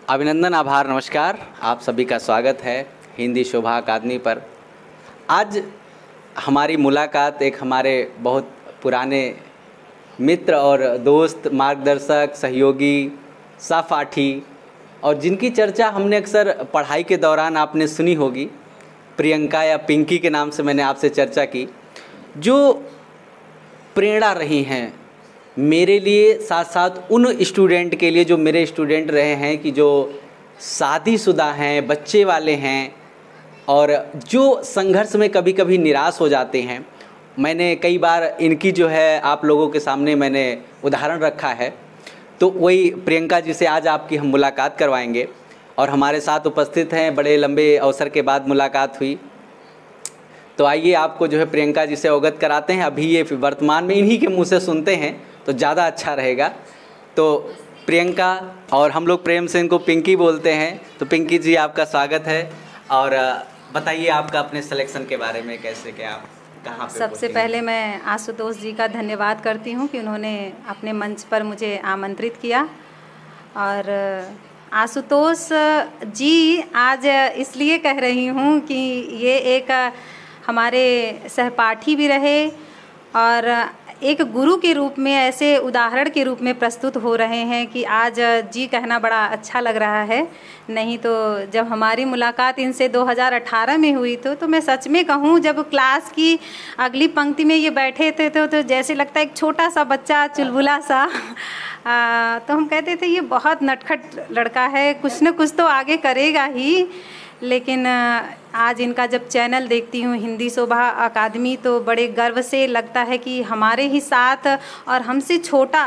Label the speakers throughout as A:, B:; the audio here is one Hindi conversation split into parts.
A: अभिनंदन, आभार, नमस्कार। आप सभी का स्वागत है हिंदी शोभा अकादमी पर। आज हमारी मुलाकात एक हमारे बहुत पुराने मित्र और दोस्त, मार्गदर्शक, सहयोगी, सहपाठी और जिनकी चर्चा हमने अक्सर पढ़ाई के दौरान आपने सुनी होगी, प्रियंका या पिंकी के नाम से मैंने आपसे चर्चा की, जो प्रेरणा रही हैं मेरे लिए, साथ साथ उन स्टूडेंट के लिए जो मेरे स्टूडेंट रहे हैं कि जो शादीशुदा हैं, बच्चे वाले हैं और जो संघर्ष में कभी कभी निराश हो जाते हैं। मैंने कई बार इनकी जो है आप लोगों के सामने मैंने उदाहरण रखा है। तो वही प्रियंका जी से आज आपकी हम मुलाकात करवाएंगे और हमारे साथ उपस्थित हैं। बड़े लंबे अवसर के बाद मुलाकात हुई, तो आइए आपको जो है प्रियंका जी से अवगत कराते हैं। अभी ये वर्तमान में इन्हीं के मुंह से सुनते हैं तो ज़्यादा अच्छा रहेगा। तो प्रियंका, और हम लोग प्रेम से इनको पिंकी बोलते हैं, तो पिंकी जी आपका स्वागत है। और बताइए आपका अपने सिलेक्शन के बारे में, कैसे क्या, कहाँ पे?
B: सबसे पहले मैं आशुतोष जी का धन्यवाद करती हूँ कि उन्होंने अपने मंच पर मुझे आमंत्रित किया। और आशुतोष जी आज इसलिए कह रही हूँ कि ये एक हमारे सहपाठी भी रहे और एक गुरु के रूप में, ऐसे उदाहरण के रूप में प्रस्तुत हो रहे हैं कि आज जी कहना बड़ा अच्छा लग रहा है। नहीं तो जब हमारी मुलाकात इनसे 2018 में हुई तो मैं सच में कहूँ, जब क्लास की अगली पंक्ति में ये बैठे थे तो जैसे लगता है एक छोटा सा बच्चा, चुलबुला सा। तो हम कहते थे ये बहुत नटखट लड़का है, कुछ न कुछ तो आगे करेगा ही। लेकिन आज इनका जब चैनल देखती हूँ हिंदी शोभा अकादमी, तो बड़े गर्व से लगता है कि हमारे ही साथ और हमसे छोटा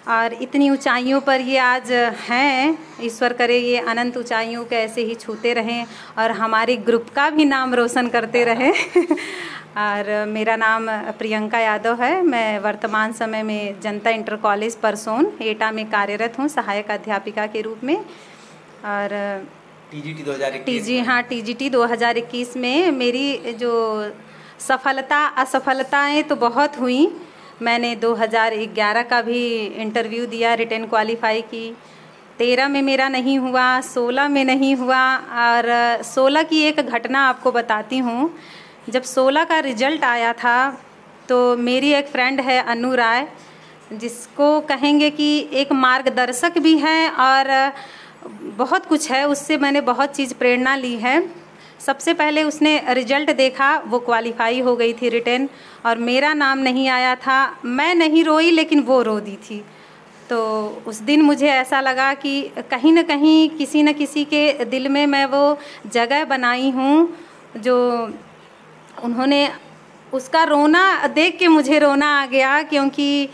B: और इतनी ऊंचाइयों पर ये आज हैं। ईश्वर करे ये अनंत ऊंचाइयों के ऐसे ही छूते रहें और हमारे ग्रुप का भी नाम रोशन करते रहें। और मेरा नाम प्रियंका यादव है। मैं वर्तमान समय में जनता इंटर कॉलेज परसोन एटा में कार्यरत हूँ सहायक अध्यापिका के रूप में। और
A: टीजीटी 2021
B: टीजीटी 2021 में मेरी जो सफलता असफलताएं तो बहुत हुई। मैंने 2011 का भी इंटरव्यू दिया, रिटन क्वालिफाई की। 13 में मेरा नहीं हुआ, 16 में नहीं हुआ। और 16 की एक घटना आपको बताती हूँ। जब 16 का रिजल्ट आया था तो मेरी एक फ्रेंड है अनु राय, जिसको कहेंगे कि एक मार्गदर्शक भी है और बहुत कुछ है, उससे मैंने बहुत चीज़ प्रेरणा ली है। सबसे पहले उसने रिजल्ट देखा, वो क्वालिफाई हो गई थी रिटन और मेरा नाम नहीं आया था। मैं नहीं रोई लेकिन वो रो दी थी। तो उस दिन मुझे ऐसा लगा कि कहीं न कहीं किसी न किसी के दिल में मैं वो जगह बनाई हूँ, जो उन्होंने, उसका रोना देख के मुझे रोना आ गया, क्योंकि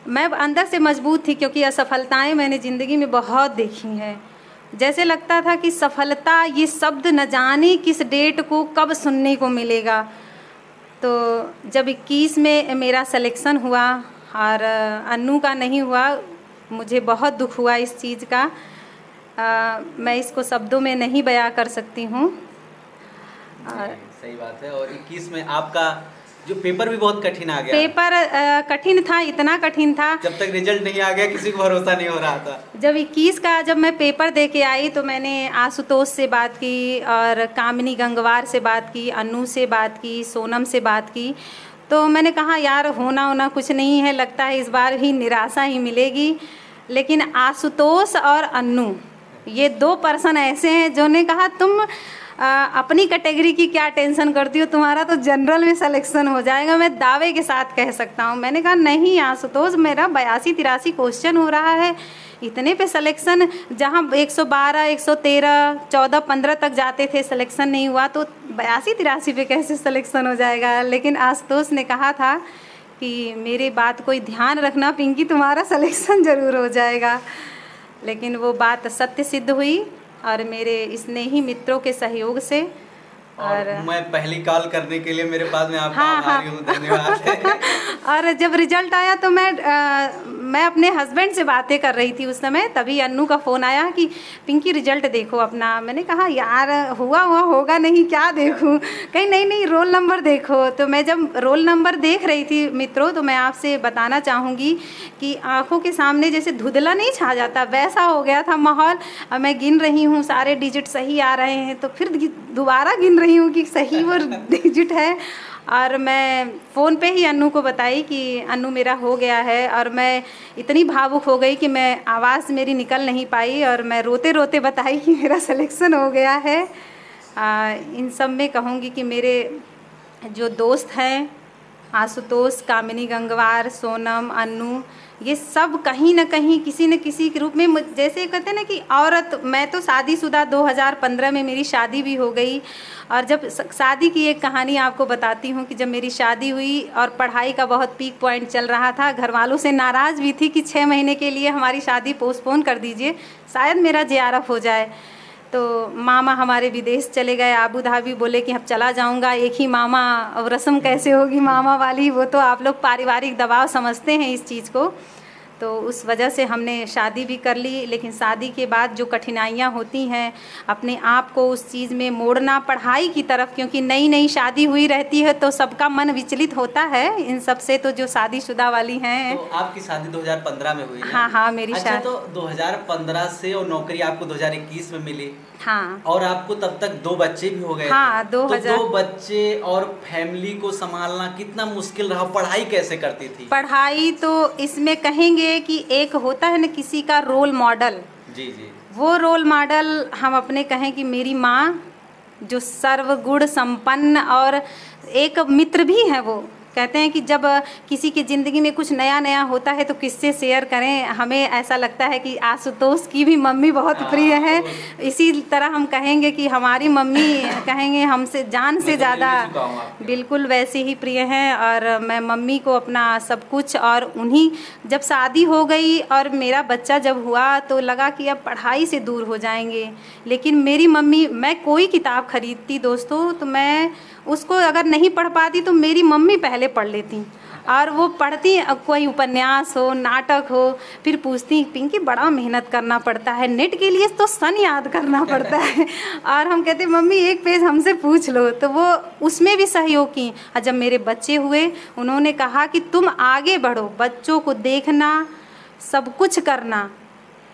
B: मैं अंदर से मजबूत थी। क्योंकि असफलताएं मैंने ज़िंदगी में बहुत देखी हैं। जैसे लगता था कि सफलता ये शब्द न जाने किस डेट को कब सुनने को मिलेगा। तो जब 21 में मेरा सिलेक्शन हुआ और अन्नू का नहीं हुआ, मुझे बहुत दुख हुआ इस चीज़ का। मैं इसको शब्दों में नहीं बयां कर सकती हूँ।
A: सही बात है। और 21 में आपका जो पेपर भी बहुत कठिन आ गया।
B: पेपर कठिन था, इतना कठिन था,
A: जब तक रिजल्ट नहीं आ गया किसी को भरोसा नहीं हो रहा था।
B: जब 21 का जब मैं पेपर दे के आई तो मैंने आशुतोष से बात की और कामिनी गंगवार से बात की, अन्नू से बात की, सोनम से बात की। तो मैंने कहा यार होना कुछ नहीं है, लगता है इस बार भी निराशा ही मिलेगी। लेकिन आशुतोष और अन्नू ये 2 पर्सन ऐसे हैं जो ने कहा तुम अपनी कैटेगरी की क्या टेंशन करती हो, तुम्हारा तो जनरल में सिलेक्शन हो जाएगा। मैं दावे के साथ कह सकता हूँ। मैंने कहा नहीं आशुतोष, मेरा 82-83 क्वेश्चन हो रहा है, इतने पे सिलेक्शन, जहाँ 112, 113, 14, 15 तक जाते थे, सिलेक्शन नहीं हुआ, तो 82-83 पे कैसे सिलेक्शन हो जाएगा। लेकिन आशुतोष ने कहा था कि मेरी बात कोई ध्यान रखना पिंकी, तुम्हारा सिलेक्शन ज़रूर हो जाएगा। लेकिन वो बात सत्य सिद्ध हुई और मेरे स्नेही मित्रों के सहयोग से।
A: और मैं पहली कॉल करने के लिए मेरे पास में आपका आभारी हूँ, धन्यवाद।
B: और जब रिजल्ट आया तो मैं अपने हस्बैंड से बातें कर रही थी उस समय, तभी अन्नू का फ़ोन आया कि पिंकी रिजल्ट देखो अपना। मैंने कहा यार हुआ होगा नहीं, क्या देखूं? कहीं नहीं रोल नंबर देखो। तो मैं जब रोल नंबर देख रही थी मित्रों, तो मैं आपसे बताना चाहूँगी कि आँखों के सामने जैसे धुंधला नहीं छा जाता, वैसा हो गया था माहौल। अब मैं गिन रही हूँ, सारे डिजिट सही आ रहे हैं, तो फिर दोबारा गिन रही हूँ कि सही वो डिजिट है। और मैं फ़ोन पे ही अन्नू को बताई कि अन्नू मेरा हो गया है, और मैं इतनी भावुक हो गई कि मैं आवाज़ मेरी निकल नहीं पाई, और मैं रोते रोते बताई कि मेरा सिलेक्शन हो गया है। इन सब में कहूँगी कि मेरे जो दोस्त हैं, आशुतोष, कामिनी गंगवार, सोनम, अन्नू, ये सब कहीं ना कहीं किसी न किसी के रूप में, जैसे कहते हैं ना कि औरत, मैं तो शादीशुदा 2015 में मेरी शादी भी हो गई। और जब शादी की एक कहानी आपको बताती हूँ कि जब मेरी शादी हुई और पढ़ाई का बहुत पीक पॉइंट चल रहा था, घर वालों से नाराज़ भी थी कि 6 महीने के लिए हमारी शादी पोस्टपोन कर दीजिए, शायद मेरा JRF हो जाए। तो मामा हमारे विदेश चले गए, आबू धाबी, बोले कि अब चला जाऊंगा, एक ही मामा, अब रस्म कैसे होगी मामा वाली, वो तो आप लोग पारिवारिक दबाव समझते हैं इस चीज़ को। तो उस वजह से हमने शादी भी कर ली। लेकिन शादी के बाद जो कठिनाइयाँ होती हैं, अपने आप को उस चीज़ में मोड़ना पढ़ाई की तरफ, क्योंकि नई नई शादी हुई रहती है तो सबका मन विचलित होता है इन सब से, तो जो शादीशुदा वाली हैं।
A: तो आपकी शादी 2015 में हुई ना?
B: हाँ मेरी
A: अच्छा,
B: शादी
A: तो 2015 से, और नौकरी आपको 2021 में मिली।
B: हाँ,
A: और आपको तब तक 2 बच्चे भी हो गए।
B: हाँ,
A: तो 2 बच्चे और फैमिली को संभालना कितना मुश्किल रहा? पढ़ाई कैसे करती थी?
B: पढ़ाई तो इसमें कहेंगे कि एक होता है ना किसी का रोल मॉडल।
A: जी जी।
B: वो रोल मॉडल हम अपने कहें कि मेरी माँ, जो सर्वगुण संपन्न और एक मित्र भी है। वो कहते हैं कि जब किसी की ज़िंदगी में कुछ नया नया होता है तो किससे शेयर करें। हमें ऐसा लगता है कि आशुतोष की भी मम्मी बहुत प्रिय है, इसी तरह हम कहेंगे कि हमारी मम्मी कहेंगे हमसे जान से ज़्यादा बिल्कुल वैसे ही प्रिय हैं। और मैं मम्मी को अपना सब कुछ, और उन्हीं जब शादी हो गई और मेरा बच्चा जब हुआ तो लगा कि अब पढ़ाई से दूर हो जाएंगे। लेकिन मेरी मम्मी, मैं कोई किताब खरीदती दोस्तों तो मैं उसको अगर नहीं पढ़ पाती तो मेरी मम्मी पहले पढ़ लेती, और वो पढ़ती, कोई उपन्यास हो, नाटक हो, फिर पूछती पिंकी बड़ा मेहनत करना पड़ता है, नेट के लिए तो सन याद करना पड़ता है। और हम कहते मम्मी एक पेज हमसे पूछ लो, तो वो उसमें भी सहयोग की। और जब मेरे बच्चे हुए, उन्होंने कहा कि तुम आगे बढ़ो, बच्चों को देखना, सब कुछ करना,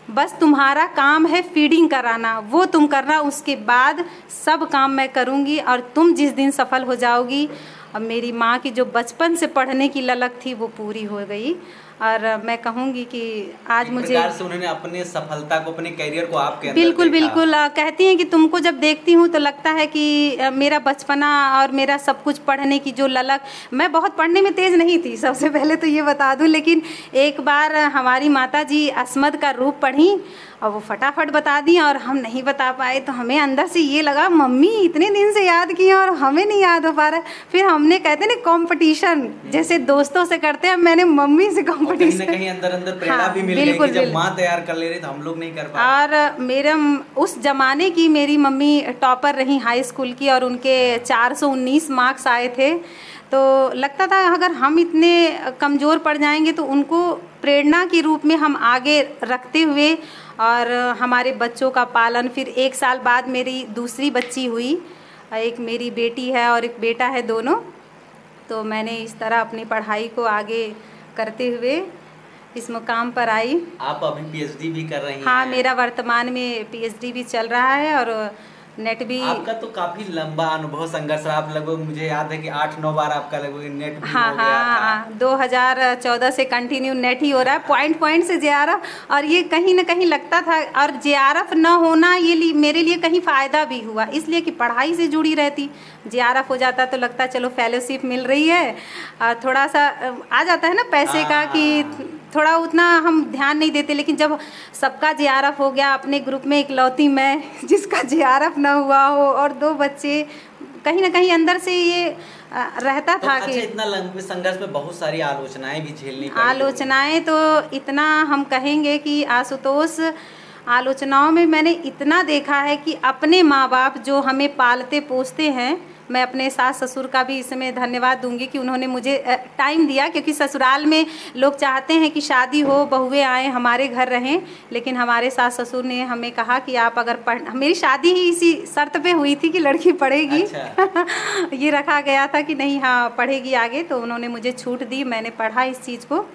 B: बस तुम्हारा काम है फीडिंग कराना, वो तुम करना, उसके बाद सब काम मैं करूँगी और तुम जिस दिन सफल हो जाओगी। अब मेरी माँ की जो बचपन से पढ़ने की ललक थी वो पूरी हो गई। और मैं कहूँगी कि आज मुझे
A: प्रकार से उन्होंने अपने सफलता को, अपने करियर को आपके अंदर
B: बिल्कुल बिल्कुल कहती हैं कि तुमको जब देखती हूँ तो लगता है कि मेरा बचपना और मेरा सब कुछ पढ़ने की जो ललक, मैं बहुत पढ़ने में तेज़ नहीं थी, सबसे पहले तो ये बता दूँ। लेकिन एक बार हमारी माता जी अस्मद का रूप पढ़ी और वो फटाफट बता दी और हम नहीं बता पाए, तो हमें अंदर से ये लगा मम्मी इतने दिन से याद किए और हमें नहीं याद हो पा रहा। फिर हमने कहते ना कंपटीशन जैसे दोस्तों से करते हैं, मैंने मम्मी से कंपटीशन,
A: कहीं अंदर अंदर प्रेरणा भी मिल गई कि जब माँ तैयार कर ले रही तो हम लोग नहीं कर पाए।
B: और मेरे उस जमाने की मेरी मम्मी टॉपर रही हाई स्कूल की और उनके 419 मार्क्स आए थे। तो लगता था अगर हम इतने कमज़ोर पड़ जाएंगे तो उनको प्रेरणा के रूप में हम आगे रखते हुए और हमारे बच्चों का पालन। फिर 1 साल बाद मेरी दूसरी बच्ची हुई, एक मेरी बेटी है और एक बेटा है, दोनों। तो मैंने इस तरह अपनी पढ़ाई को आगे करते हुए इस मुकाम पर आई।
A: आप अभी PhD भी कर रही हैं?
B: हाँ, मेरा वर्तमान में PhD भी चल रहा है और नेट भी।
A: आपका तो काफी लंबा अनुभव, संघर्ष रहा। आप लगभग, मुझे याद है कि 8-9 बार आपका लगभग नेट भी
B: हाँ,
A: हो गया
B: हाँ, 2014 से कंटिन्यू नेट ही हो रहा है, पॉइंट से JRF। और ये कहीं ना कहीं लगता था, और JRF न होना ये मेरे लिए कहीं फ़ायदा भी हुआ, इसलिए कि पढ़ाई से जुड़ी रहती। JRF हो जाता तो लगता चलो फेलोशिप मिल रही है और थोड़ा सा आ जाता है ना पैसे का कि थोड़ा उतना हम ध्यान नहीं देते। लेकिन जब सबका JRF हो गया, अपने ग्रुप में इकलौती मैं जिसका JRF न हुआ हो और 2 बच्चे, कहीं ना कहीं अंदर से ये रहता
A: तो
B: था
A: कि
B: कि
A: इतना लंबे संघर्ष में बहुत सारी आलोचनाएं भी झेलनी पड़ी।
B: आलोचनाएं तो इतना हम कहेंगे कि आशुतोष, आलोचनाओं में मैंने इतना देखा है कि अपने माँ बाप जो हमें पालते पोसते हैं मैं अपने सास ससुर का भी इसमें धन्यवाद दूंगी कि उन्होंने मुझे टाइम दिया, क्योंकि ससुराल में लोग चाहते हैं कि शादी हो, बहुएं आएँ, हमारे घर रहें, लेकिन हमारे सास ससुर ने हमें कहा कि आप अगर मेरी शादी ही इसी शर्त पे हुई थी कि लड़की पढ़ेगी। अच्छा। ये रखा गया था कि नहीं, हाँ पढ़ेगी आगे, तो उन्होंने मुझे छूट दी, मैंने पढ़ा इस चीज़ को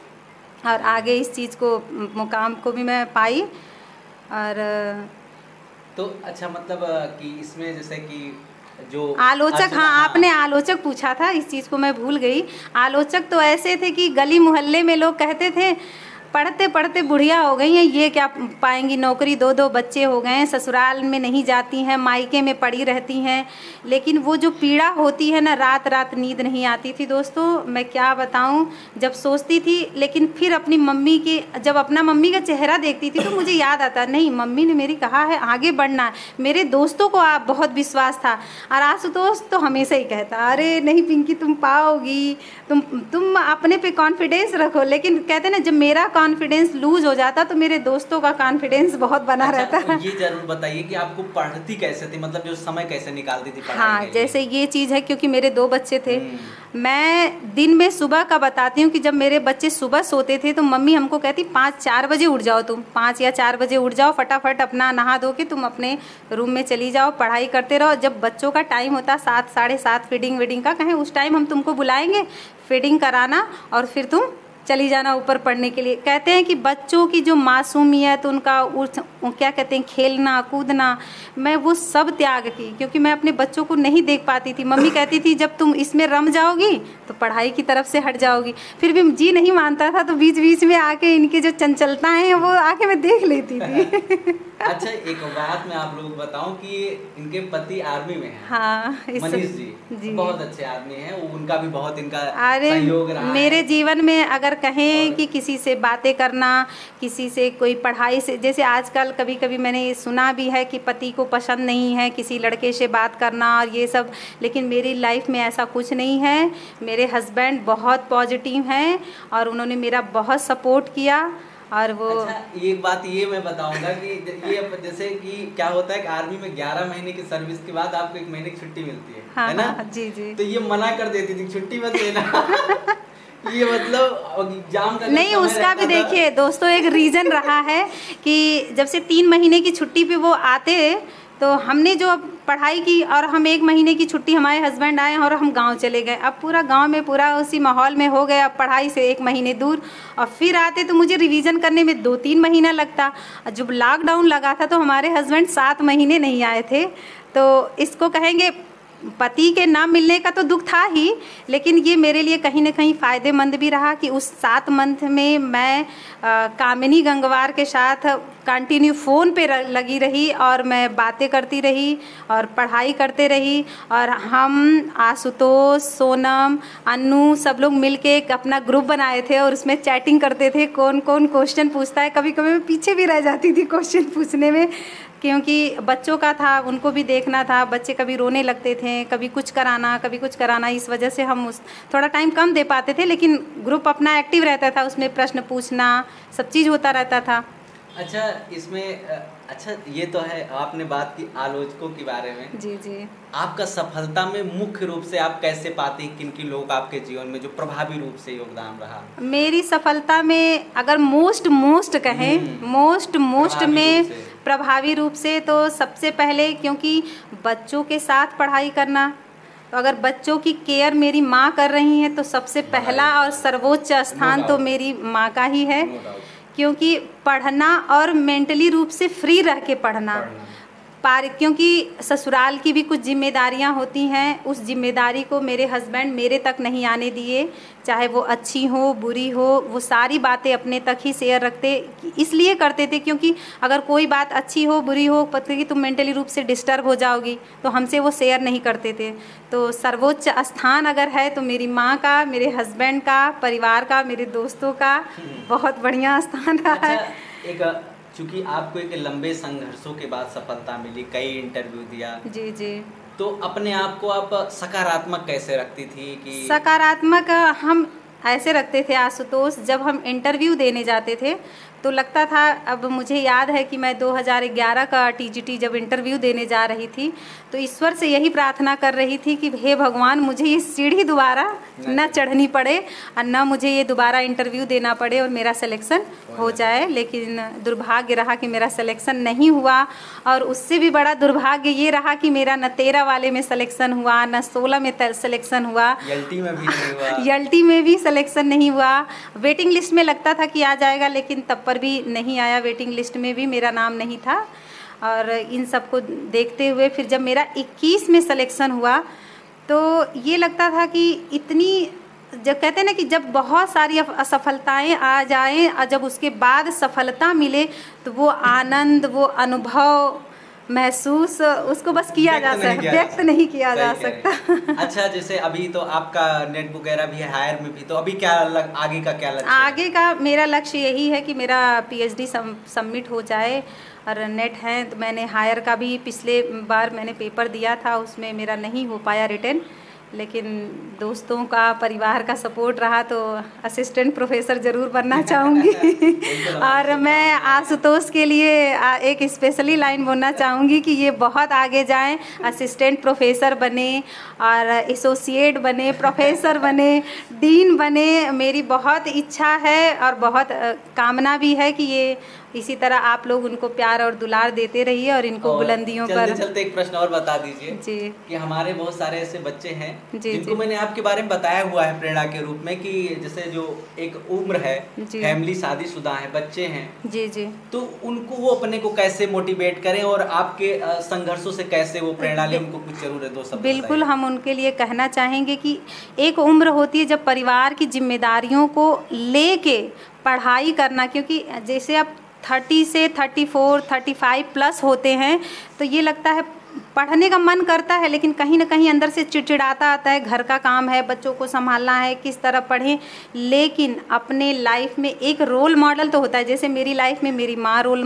B: और आगे इस चीज़ को मुकाम को भी मैं पाई। और
A: तो अच्छा, मतलब कि इसमें जैसे कि जो
B: आलोचक, हाँ आपने आलोचक पूछा था, इस चीज़ को मैं भूल गई। आलोचक तो ऐसे थे कि गली मोहल्ले में लोग कहते थे पढ़ते पढ़ते बुढ़िया हो गई हैं, ये क्या पाएंगी नौकरी, 2-2 बच्चे हो गए हैं, ससुराल में नहीं जाती हैं, मायके में पड़ी रहती हैं। लेकिन वो जो पीड़ा होती है ना, रात रात नींद नहीं आती थी दोस्तों, मैं क्या बताऊं। जब सोचती थी, लेकिन फिर अपनी मम्मी के, जब अपना मम्मी का चेहरा देखती थी तो मुझे याद आता, नहीं मम्मी ने मेरी कहा है आगे बढ़ना है। मेरे दोस्तों को आप बहुत विश्वास था, और आशुतोष तो हमेशा ही कहता, अरे नहीं पिंकी तुम पाओगी, तुम अपने पे कॉन्फिडेंस रखो। लेकिन कहते ना, जब मेरा कॉन्फिडेंस लूज हो जाता तो मेरे दोस्तों का कॉन्फिडेंस बहुत बना रहता है।
A: ये जरूर बताइए कि आपको पढ़ती कैसे थी, मतलब जो समय कैसे निकालती थी पढ़ाई
B: हाँ,
A: के लिए?
B: जैसे ये चीज़ है, क्योंकि मेरे 2 बच्चे थे, मैं दिन में सुबह का बताती हूँ कि जब मेरे बच्चे सुबह सोते थे तो मम्मी हमको कहती 5-4 बजे उठ जाओ, तुम 5 या 4 बजे उठ जाओ, फटाफट अपना नहा धो के तुम अपने रूम में चली जाओ, पढ़ाई करते रहो। जब बच्चों का टाइम होता 7-7:30 फीडिंग वीडिंग का, कहें उस टाइम हम तुमको बुलाएंगे, फीडिंग कराना और फिर तुम चली जाना ऊपर पढ़ने के लिए। कहते हैं कि बच्चों की जो मासूमियत, उनका क्या कहते हैं, खेलना कूदना, मैं वो सब त्याग की, क्योंकि मैं अपने बच्चों को नहीं देख पाती थी। मम्मी कहती थी जब तुम इसमें रम जाओगी तो पढ़ाई की तरफ से हट जाओगी। फिर भी जी नहीं मानता था, तो बीच बीच में आके इनकी जो चंचलता है वो आके मैं देख लेती थी।
A: अच्छा, एक बात मैं आप लोगों को बताऊं कि इनके पति आर्मी में हैं।
B: हाँ,
A: मनीष जी बहुत अच्छे आदमी हैं, उनका भी बहुत इनका
B: अरे
A: सहयोग रहा
B: मेरे
A: है।
B: जीवन में अगर कहें कि किसी से बातें करना, किसी से कोई पढ़ाई से, जैसे आजकल कभी कभी मैंने सुना भी है कि पति को पसंद नहीं है किसी लड़के से बात करना और ये सब, लेकिन मेरी लाइफ में ऐसा कुछ नहीं है। मेरे हस्बैंड बहुत पॉजिटिव हैं और उन्होंने मेरा बहुत सपोर्ट किया। और वो
A: अच्छा, एक बात ये मैं बताऊंगा कि ये जैसे कि क्या होता है कि आर्मी में 11 महीने की सर्विस के बाद आपको 1 महीने की छुट्टी मिलती है,
B: हाँ,
A: है ना?
B: हाँ, जी जी।
A: तो ये मना कर देती थी, छुट्टी मत लेना। ये मतलब एग्जाम का
B: नहीं, उसका भी देखिए दोस्तों एक रीज़न रहा है कि जब से 3 महीने की छुट्टी पे वो आते, तो हमने जो पढ़ाई की और हम 1 महीने की छुट्टी, हमारे हस्बैंड आए और हम गांव चले गए। अब पूरा गांव में पूरा उसी माहौल में हो गया, पढ़ाई से 1 महीने दूर, और फिर आते तो मुझे रिवीजन करने में 2-3 महीना लगता। जब लॉकडाउन लगा था तो हमारे हस्बैंड 7 महीने नहीं आए थे। तो इसको कहेंगे पति के ना मिलने का तो दुख था ही, लेकिन ये मेरे लिए कहीं ना कहीं फ़ायदेमंद भी रहा कि उस 7 मंथ में मैं कामिनी गंगवार के साथ कंटिन्यू फ़ोन पे लगी रही और मैं बातें करती रही और पढ़ाई करते रही। और हम आशुतोष, सोनम, अन्नू सब लोग मिलके एक अपना ग्रुप बनाए थे और उसमें चैटिंग करते थे, कौन कौन क्वेश्चन पूछता है। कभी कभी मैं पीछे भी रह जाती थी क्वेश्चन पूछने में, क्योंकि बच्चों का था, उनको भी देखना था। बच्चे कभी रोने लगते थे, कभी कुछ कराना, कभी कुछ कराना, इस वजह से हम थोड़ा टाइम कम दे पाते थे, लेकिन ग्रुप अपना एक्टिव रहता था, उसमें प्रश्न पूछना सब चीज़ होता रहता था।
A: अच्छा, इसमें अच्छा ये तो है, आपने बात की आलोचकों के बारे में।
B: जी जी।
A: आपका सफलता में मुख्य रूप से आप कैसे पाती, किन लोग आपके जीवन में जो प्रभावी रूप से योगदान रहा?
B: मेरी सफलता में अगर मोस्ट कहें, मोस्ट में प्रभावी रूप से तो सबसे पहले, क्योंकि बच्चों के साथ पढ़ाई करना, तो अगर बच्चों की केयर मेरी माँ कर रही हैं तो सबसे पहला और सर्वोच्च स्थान तो मेरी माँ का ही है। क्योंकि पढ़ना और मेंटली रूप से फ्री रह के पढ़ना, क्योंकि ससुराल की भी कुछ जिम्मेदारियां होती हैं, उस जिम्मेदारी को मेरे हस्बैंड मेरे तक नहीं आने दिए, चाहे वो अच्छी हो बुरी हो, वो सारी बातें अपने तक ही शेयर रखते। इसलिए करते थे क्योंकि अगर कोई बात अच्छी हो बुरी हो, पता कि तुम मेंटली रूप से डिस्टर्ब हो जाओगी, तो हमसे वो शेयर नहीं करते थे। तो सर्वोच्च स्थान अगर है तो मेरी माँ का, मेरे हस्बैंड का, परिवार का, मेरे दोस्तों का बहुत बढ़िया स्थान रहा है।
A: एक चूँकि आपको एक लंबे संघर्षों के बाद सफलता मिली, कई इंटरव्यू दिया,
B: जी जी,
A: तो अपने आप को आप सकारात्मक कैसे रखती थी? कि
B: सकारात्मक हम ऐसे रखते थे आशुतोष, जब हम इंटरव्यू देने जाते थे तो लगता था, अब मुझे याद है कि मैं 2011 का टीजीटी जब इंटरव्यू देने जा रही थी तो ईश्वर से यही प्रार्थना कर रही थी कि हे भगवान, मुझे ये सीढ़ी दोबारा न चढ़नी पड़े और न मुझे ये दोबारा इंटरव्यू देना पड़े और मेरा सिलेक्शन हो जाए। लेकिन दुर्भाग्य रहा कि मेरा सिलेक्शन नहीं हुआ, और उससे भी बड़ा दुर्भाग्य ये रहा कि मेरा न 13 वाले में सिलेक्शन हुआ, न 16 में सिलेक्शन हुआ,
A: यल्टी में भी नहीं हुआ,
B: यल्टी में भी सिलेक्शन नहीं हुआ। वेटिंग लिस्ट में लगता था कि आ जाएगा, लेकिन तब पर भी नहीं आया, वेटिंग लिस्ट में भी मेरा नाम नहीं था। और इन सब को देखते हुए फिर जब मेरा 21 में सिलेक्शन हुआ तो ये लगता था कि इतनी, जब कहते हैं ना कि जब बहुत सारी असफलताएं आ जाएं और जब उसके बाद सफलता मिले तो वो आनंद, वो अनुभव महसूस उसको बस किया जा सकता, व्यक्त नहीं किया जा सकता।
A: अच्छा, जैसे अभी तो आपका नेट वगैरह भी है, हायर में भी, तो अभी क्या आगे का क्या लक्ष्य?
B: आगे का मेरा लक्ष्य यही है कि मेरा पीएचडी सबमिट हो जाए, और नेट है तो मैंने हायर का भी पिछले बार मैंने पेपर दिया था, उसमें मेरा नहीं हो पाया रिटर्न, लेकिन दोस्तों का, परिवार का सपोर्ट रहा तो असिस्टेंट प्रोफेसर ज़रूर बनना चाहूँगी। और मैं आशुतोष के लिए एक स्पेशली लाइन बोलना चाहूँगी कि ये बहुत आगे जाएं, असिस्टेंट प्रोफेसर बने और एसोसिएट बने, प्रोफेसर बने, डीन बने। मेरी बहुत इच्छा है और बहुत कामना भी है कि ये इसी तरह आप लोग उनको प्यार और दुलार देते रहिए और इनको बुलंदियों पर।
A: चलते एक प्रश्न और बता दीजिए
B: जी
A: कि हमारे बहुत सारे ऐसे बच्चे हैं जिनको
B: जी
A: मैंने आपके बारे में बताया हुआ है प्रेरणा के रूप में कि जैसे जो एक उम्र है, फैमिली शादीशुदा है, बच्चे हैं
B: जी जी,
A: तो उनको वो अपने को कैसे मोटिवेट करें और आपके संघर्षों से कैसे वो प्रेरणा लें, उनको कुछ जरूर है, दो शब्द
B: बिल्कुल हम उनके लिए कहना चाहेंगे कि एक उम्र होती है जब परिवार की जिम्मेदारियों को लेके पढ़ाई करना, क्योंकि जैसे आप 30 से 34, 35 प्लस होते हैं तो ये लगता है पढ़ने का मन करता है, लेकिन कहीं ना कहीं अंदर से चिड़चिड़ाता आता है, घर का काम है, बच्चों को संभालना है, किस तरह पढ़ें। लेकिन अपने लाइफ में एक रोल मॉडल तो होता है, जैसे मेरी लाइफ में मेरी माँ रोल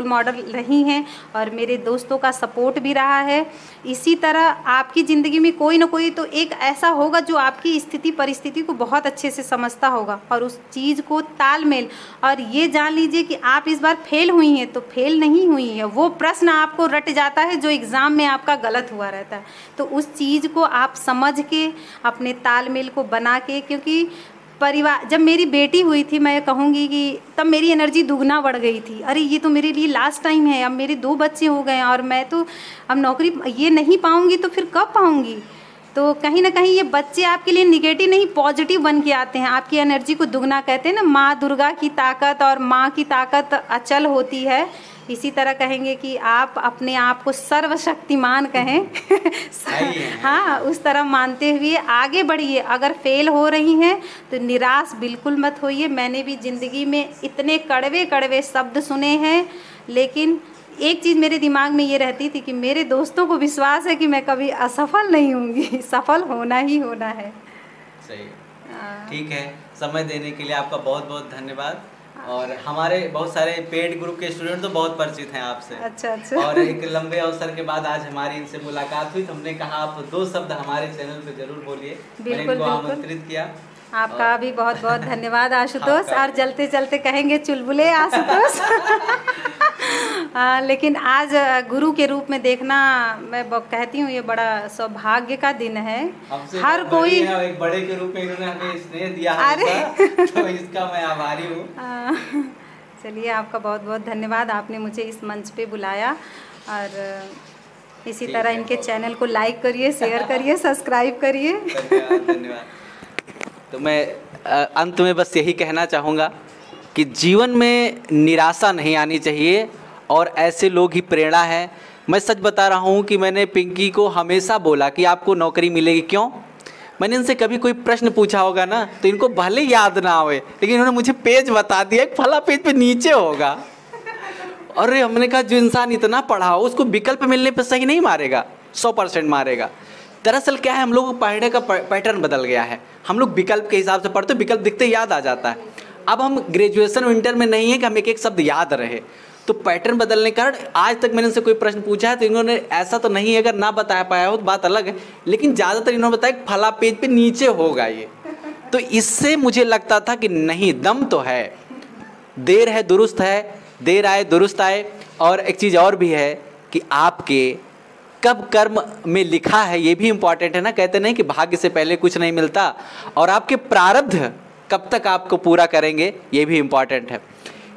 B: मॉडल रही हैं और मेरे दोस्तों का सपोर्ट भी रहा है। इसी तरह आपकी ज़िंदगी में कोई ना कोई तो एक ऐसा होगा जो आपकी स्थिति परिस्थिति को बहुत अच्छे से समझता होगा और उस चीज़ को तालमेल, और ये जान लीजिए कि आप इस बार फेल हुई हैं तो फेल नहीं हुई हैं, वो प्रश्न आपको रट जाता है जो एग्ज़ाम में आपका गलत हुआ रहता है, तो उस चीज़ को आप समझ के अपने तालमेल को बना के, क्योंकि परिवार, जब मेरी बेटी हुई थी मैं कहूँगी कि तब मेरी एनर्जी दुगना बढ़ गई थी। अरे ये तो मेरे लिए लास्ट टाइम है, अब मेरे 2 बच्चे हो गए हैं और मैं तो अब नौकरी ये नहीं पाऊँगी तो फिर कब पाऊँगी। तो कहीं ना कहीं ये बच्चे आपके लिए निगेटिव नहीं पॉजिटिव बन के आते हैं, आपकी एनर्जी को दुगना। कहते हैं ना, माँ दुर्गा की ताकत और माँ की ताकत अचल होती है। इसी तरह कहेंगे कि आप अपने आप को सर्वशक्तिमान कहें हाँ, उस तरह मानते हुए आगे बढ़िए। अगर फेल हो रही हैं तो निराश बिल्कुल मत होइए। मैंने भी ज़िंदगी में इतने कड़वे कड़वे शब्द सुने हैं, लेकिन एक चीज़ मेरे दिमाग में ये रहती थी कि मेरे दोस्तों को विश्वास है कि मैं कभी असफल नहीं होंगी, सफल होना ही होना है।
A: सही, ठीक है। समय देने के लिए आपका बहुत बहुत धन्यवाद। और हमारे बहुत सारे पेड ग्रुप के स्टूडेंट तो बहुत परिचित हैं आपसे।
B: अच्छा।
A: और एक लंबे अवसर के बाद आज हमारी इनसे मुलाकात हुई तो हमने कहा आप 2 शब्द हमारे चैनल पे जरूर बोलिए। मैंने इनको आमंत्रित किया।
B: आपका भी बहुत बहुत धन्यवाद आशुतोष। और चलते चलते कहेंगे चुलबुले आशुतोष लेकिन आज गुरु के रूप में देखना, मैं कहती हूँ ये बड़ा सौभाग्य का दिन है। हर कोई
A: एक बड़े के रूप में इन्होंने हमें स्नेह दिया है तो इसका मैं आभारी हूँ।
B: चलिए, आपका बहुत बहुत धन्यवाद, आपने मुझे इस मंच पे बुलाया। और इसी तरह इनके चैनल को लाइक करिए, शेयर करिए, सब्सक्राइब करिए।
A: धन्यवाद। तो मैं अंत में बस यही कहना चाहूँगा कि जीवन में निराशा नहीं आनी चाहिए और ऐसे लोग ही प्रेरणा है। मैं सच बता रहा हूँ कि मैंने पिंकी को हमेशा बोला कि आपको नौकरी मिलेगी, क्यों? मैंने इनसे कभी कोई प्रश्न पूछा होगा ना तो इनको भले याद ना आवे, लेकिन इन्होंने मुझे पेज बता दिया, एक फला पेज पे नीचे होगा। और हमने कहा जो इंसान इतना पढ़ा हो उसको विकल्प मिलने पर सही नहीं मारेगा, 100% मारेगा। दरअसल क्या है, हम लोगों को पढ़ने का पैटर्न बदल गया है। हम लोग विकल्प के हिसाब से पढ़ते, विकल्प दिखते याद आ जाता है। अब हम ग्रेजुएशन विंटर में नहीं है कि हम एक एक शब्द याद रहे, तो पैटर्न बदलने के कारण आज तक मैंने इनसे कोई प्रश्न पूछा है तो इन्होंने ऐसा तो नहीं है, अगर ना बता पाया हो तो बात अलग है, लेकिन ज़्यादातर इन्होंने बताया फला पेज पे नीचे होगा ये। तो इससे मुझे लगता था कि नहीं, दम तो है, देर है दुरुस्त है, देर आए दुरुस्त आए। और एक चीज़ और भी है कि आपके कब कर्म में लिखा है ये भी इम्पॉर्टेंट है ना। कहते नहीं कि भाग्य से पहले कुछ नहीं मिलता, और आपके प्रारब्ध कब तक आपको पूरा करेंगे ये भी इम्पॉर्टेंट है।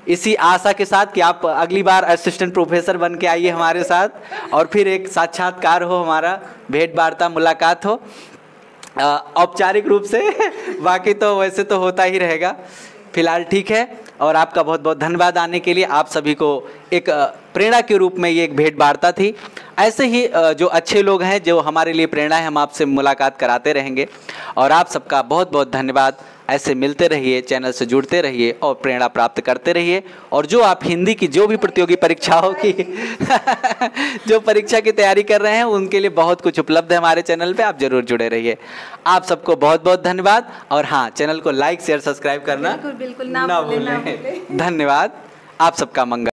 A: इसी आशा के साथ कि आप अगली बार असिस्टेंट प्रोफेसर बन के आइए हमारे साथ, और फिर एक साक्षात्कार हो, हमारा भेंट वार्ता मुलाकात हो औपचारिक रूप से। बाकी तो वैसे तो होता ही रहेगा। फिलहाल ठीक है, और आपका बहुत बहुत धन्यवाद आने के लिए। आप सभी को एक प्रेरणा के रूप में ये एक भेंट वार्ता थी। ऐसे ही जो अच्छे लोग हैं जो हमारे लिए प्रेरणा है, हम आपसे मुलाकात कराते रहेंगे। और आप सबका बहुत बहुत धन्यवाद। ऐसे मिलते रहिए, चैनल से जुड़ते रहिए और प्रेरणा प्राप्त करते रहिए। और जो आप हिंदी की जो भी प्रतियोगी परीक्षाओं की जो परीक्षा की तैयारी कर रहे हैं उनके लिए बहुत कुछ उपलब्ध है हमारे चैनल पे, आप जरूर जुड़े रहिए। आप सबको बहुत बहुत धन्यवाद। और हाँ, चैनल को लाइक शेयर सब्सक्राइब करना
B: बिल्कुल ना भूलें।
A: धन्यवाद। आप सबका मंगल।